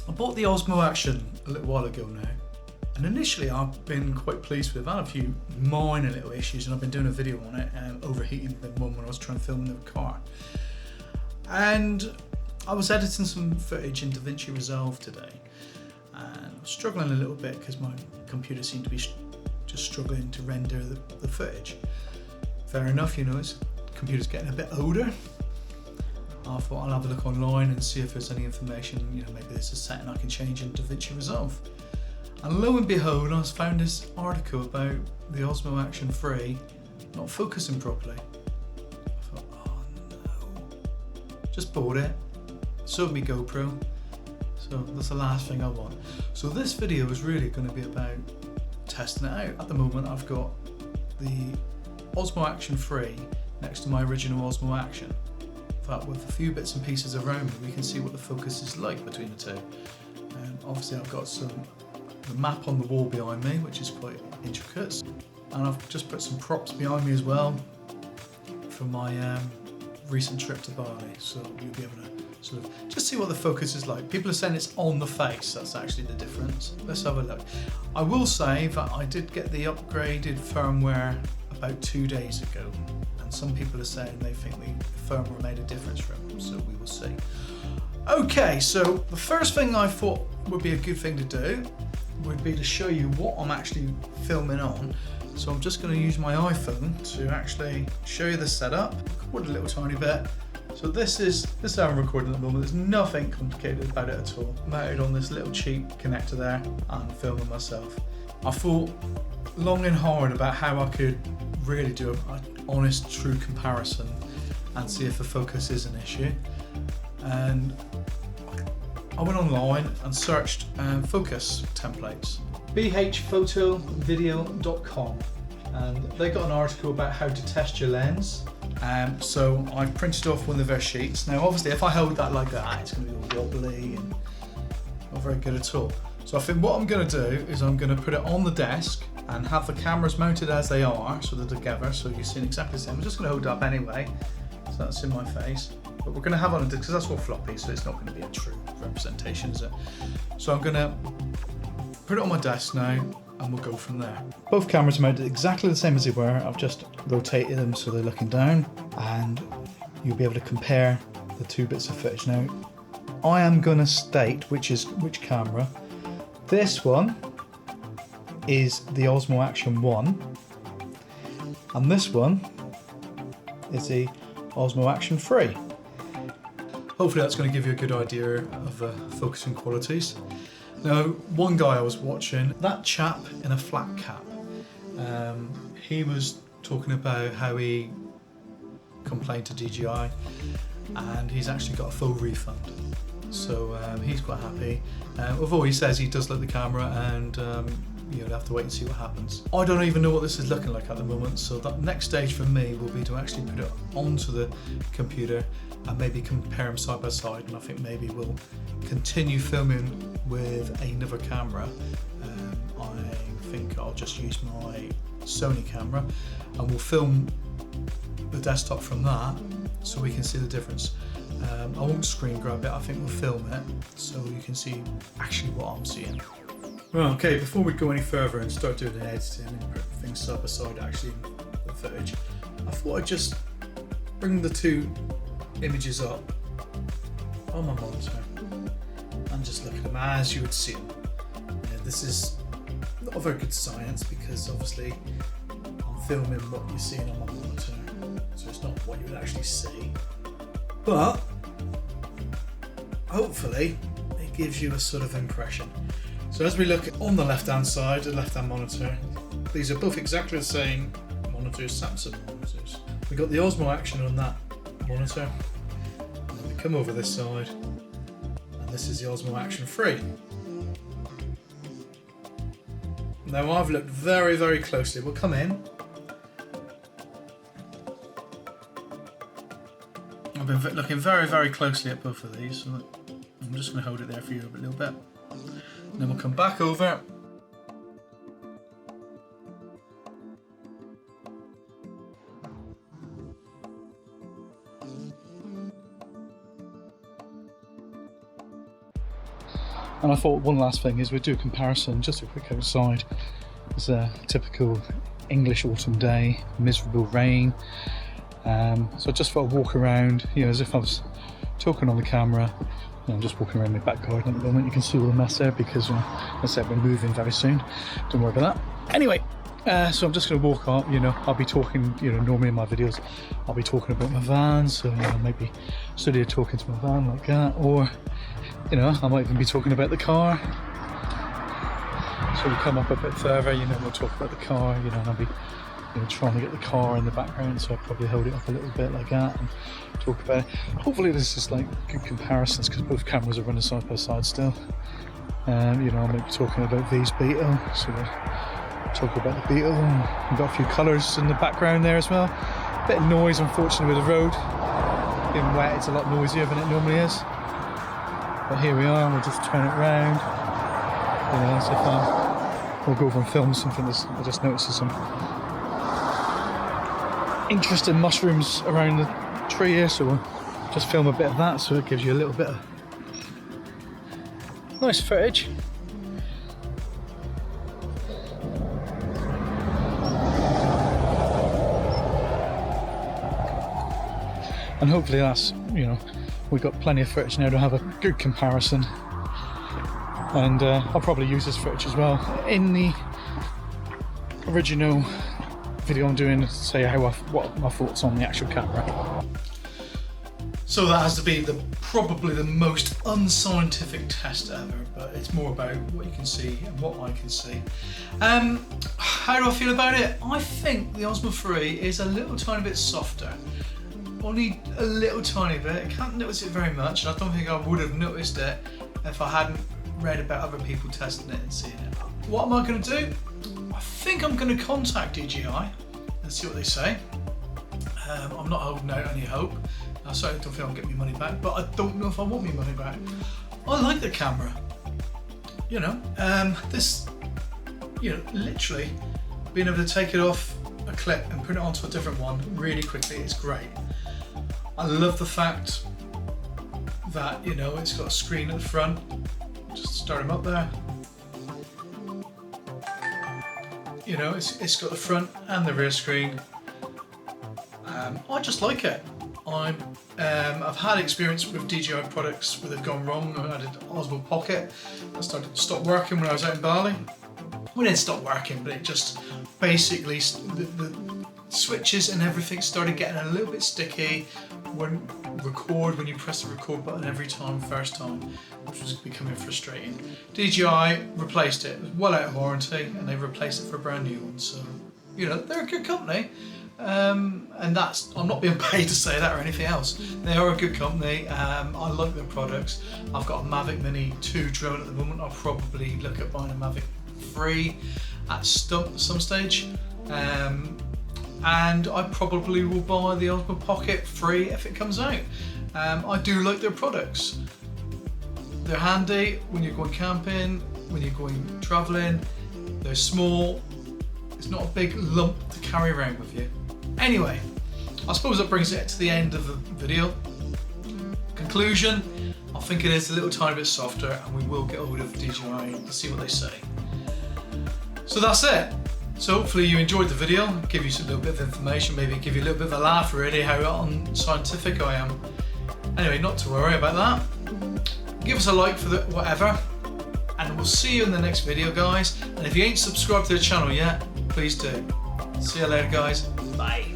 I bought the Osmo Action a little while ago now, and initially I've been quite pleased with it. I've had a few minor little issues, and I've been doing a video on it, overheating the one when I was trying to film the car. And I was editing some footage in DaVinci Resolve today, and I was struggling a little bit because my computer seemed to be just struggling to render the footage. Fair enough, you know, the computer's getting a bit older. I thought I'll have a look online and see if there's any information, you know, maybe there's a setting I can change in DaVinci Resolve. And lo and behold, I found this article about the Osmo Action 3 not focusing properly. I thought, oh no. Just bought it, sold me GoPro, so that's the last thing I want. So this video is really going to be about testing it out. At the moment I've got the Osmo Action 3 next to my original Osmo Action. In fact, with a few bits and pieces around me, we can see what the focus is like between the two. Obviously I've got the map on the wall behind me, which is quite intricate, and I've just put some props behind me as well for my recent trip to Bali, so you'll be able to sort of just see what the focus is like. People are saying it's on the face, that's actually the difference. Let's have a look. I will say that I did get the upgraded firmware about 2 days ago, and some people are saying they think the firmware made a difference for them, so we will see. Okay, so the first thing I thought would be a good thing to do would be to show you what I'm actually filming on. So I'm just going to use my iPhone to actually show you the setup, record a little tiny bit. So this is how I'm recording at the moment. There's nothing complicated about it at all. Mounted on this little cheap connector there and filming myself. I thought long and hard about how I could really do an honest, true comparison and see if the focus is an issue. And I went online and searched focus templates. bhphotovideo.com, and they got an article about how to test your lens. So I printed off one of their sheets. Now obviously if I hold that like that, it's going to be all wobbly and not very good at all. So I think what I'm going to do is I'm going to put it on the desk and have the cameras mounted as they are, so they're together, so you're seeing exactly the same. I'm just going to hold it up anyway, so that's in my face. But we're going to have it on a disc because that's all floppy, so it's not going to be a true representation, is it? So I'm going to put it on my desk now, and we'll go from there. Both cameras are mounted exactly the same as they were. I've just rotated them so they're looking down, and you'll be able to compare the two bits of footage. Now, I am going to state which camera. This one is the Osmo Action 1, and this one is the Osmo Action 3. Hopefully that's going to give you a good idea of focusing qualities. Now, one guy I was watching, that chap in a flat cap, he was talking about how he complained to DJI and he's actually got a full refund. So he's quite happy. Although he says he does like the camera, and you'll have to wait and see what happens. I don't even know what this is looking like at the moment, so that next stage for me will be to actually put it onto the computer and maybe compare them side by side, and I think maybe we'll continue filming with another camera. I think I'll just use my Sony camera and we'll film the desktop from that so we can see the difference. I won't screen grab it, I think we'll film it so you can see actually what I'm seeing. Well, okay, before we go any further and start doing the editing and put things side by side actually in the footage, I thought I'd just bring the two images up on my monitor and just look at them as you would see them. This is not a very good science because obviously I'm filming what you're seeing on my monitor, so it's not what you would actually see. But hopefully it gives you a sort of impression. So as we look on the left hand side, the left hand monitor, these are both exactly the same monitors, Samsung monitors. We've got the Osmo Action on that monitor, and then we come over this side, and this is the Osmo Action 3. Now I've looked very, very closely. We'll come in. I've been looking very, very closely at both of these. So I'm just going to hold it there for you a little bit. And then we'll come back over. And I thought one last thing is we'd do a comparison, just a quick outside. It's a typical English autumn day, miserable rain. So I just thought I'd walk around, you know, as if I was talking on the camera. I'm just walking around my back garden at the moment. You can see all the mess there because, as I said, we're moving very soon. Don't worry about that. Anyway, so I'm just going to walk up, you know, I'll be talking, you know, normally in my videos, I'll be talking about my van. So, you know, maybe stood here talking to my van like that, or, you know, I might even be talking about the car. So we'll come up a bit further, you know, we'll talk about the car, you know, and I'll be, you know, trying to get the car in the background, so I'll probably hold it up a little bit like that and talk about it. Hopefully this is like good comparisons because both cameras are running side by side still. You know, I might be talking about V's Beetle, so we'll talk about the Beetle. We've got a few colours in the background there as well. A bit of noise, unfortunately, with the road. Being wet, it's a lot noisier than it normally is. But here we are, we'll just turn it round. You know, as if we'll go over and film something. I just noticed some interesting mushrooms around the tree here, so we'll just film a bit of that, so it gives you a little bit of nice footage. And hopefully that's, you know, we've got plenty of footage now to have a good comparison. And I'll probably use this footage as well in the original video I'm doing to say what my thoughts on the actual camera. So that has to be probably the most unscientific test ever, but it's more about what you can see and what I can see. How do I feel about it? I think the Osmo 3 is a little tiny bit softer. Only a little tiny bit. I can't notice it very much, and I don't think I would have noticed it if I hadn't read about other people testing it and seeing it. What am I going to do? I think I'm going to contact DJI and see what they say. I'm not holding out any hope. I certainly don't think I'll get my money back, but I don't know if I want my money back. I like the camera. You know, this, you know, literally being able to take it off a clip and put it onto a different one really quickly is great. I love the fact that, you know, it's got a screen at the front. Just start them up there. You know, it's got the front and the rear screen. I just like it. I've had experience with DJI products where they've gone wrong. I had an Osmo Pocket that stopped working when I was out in Bali. Well, it didn't stop working, but it just basically, the switches and everything started getting a little bit sticky when you press the record button every time, first time, which was becoming frustrating. DJI replaced it. It was well out of warranty, and they replaced it for a brand new one. So, you know, they're a good company. And I'm not being paid to say that or anything else. They are a good company. I like their products. I've got a Mavic Mini 2 drone at the moment. I'll probably look at buying a Mavic 3 at some stage. And I probably will buy the Osmo Pocket 3 if it comes out. I do like their products. They're handy when you're going camping, when you're going traveling. They're small. It's not a big lump to carry around with you. Anyway, I suppose that brings it to the end of the video. Conclusion, I think it is a little tiny bit softer, and we will get hold of DJI to see what they say. So that's it. So hopefully you enjoyed the video, give you a little bit of information, maybe give you a little bit of a laugh really how unscientific I am. Anyway, not to worry about that. Give us a like for the whatever, and we'll see you in the next video, guys. And if you ain't subscribed to the channel yet, please do. See you later, guys. Bye.